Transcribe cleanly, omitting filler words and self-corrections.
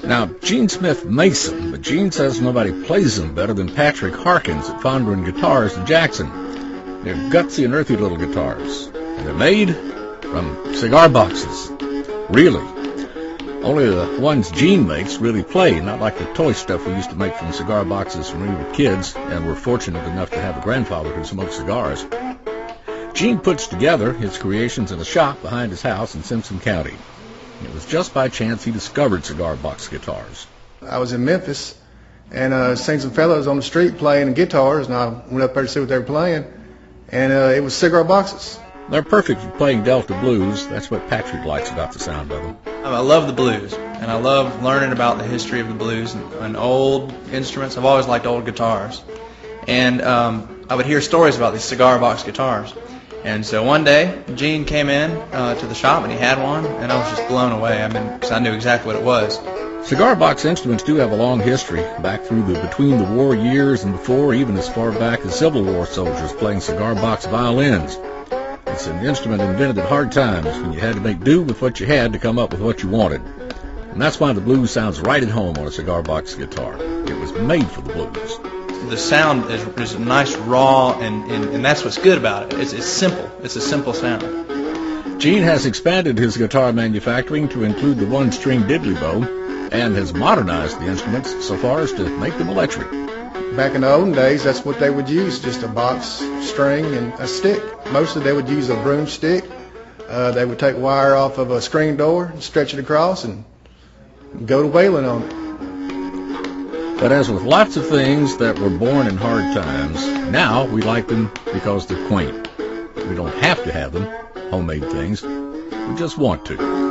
Now, Gene Smith makes them, but Gene says nobody plays them better than Patrick Harkins at Fondren Guitars in Jackson. They're gutsy and earthy little guitars, and they're made from cigar boxes. Really. Only the ones Gene makes really play, not like the toy stuff we used to make from cigar boxes when we were kids and were fortunate enough to have a grandfather who smoked cigars. Gene puts together his creations in a shop behind his house in Simpson County. It was just by chance he discovered cigar box guitars. I was in Memphis and seen some fellows on the street playing guitars, and I went up there to see what they were playing, and it was cigar boxes. They're perfect for playing Delta blues. That's what Patrick likes about the sound of them. I love the blues, and I love learning about the history of the blues and old instruments. I've always liked old guitars, and I would hear stories about these cigar box guitars. And so one day, Gene came in to the shop, and he had one, and I was just blown away. Because I knew exactly what it was. Cigar box instruments do have a long history, back through the between the war years and before, even as far back as Civil War soldiers playing cigar box violins. It's an instrument invented at hard times when you had to make do with what you had to come up with what you wanted. And that's why the blues sounds right at home on a cigar box guitar. It was made for the blues. The sound is nice, raw, and that's what's good about it. It's simple. It's a simple sound. Gene has expanded his guitar manufacturing to include the one-string diddly bow and has modernized the instruments so far as to make them electric. Back in the olden days, that's what they would use, just a box, string, and a stick. Mostly they would use a broomstick. They would take wire off of a screen door, stretch it across, and go to wailing on it. But as with lots of things that were born in hard times, now we like them because they're quaint. We don't have to have them, homemade things. We just want to.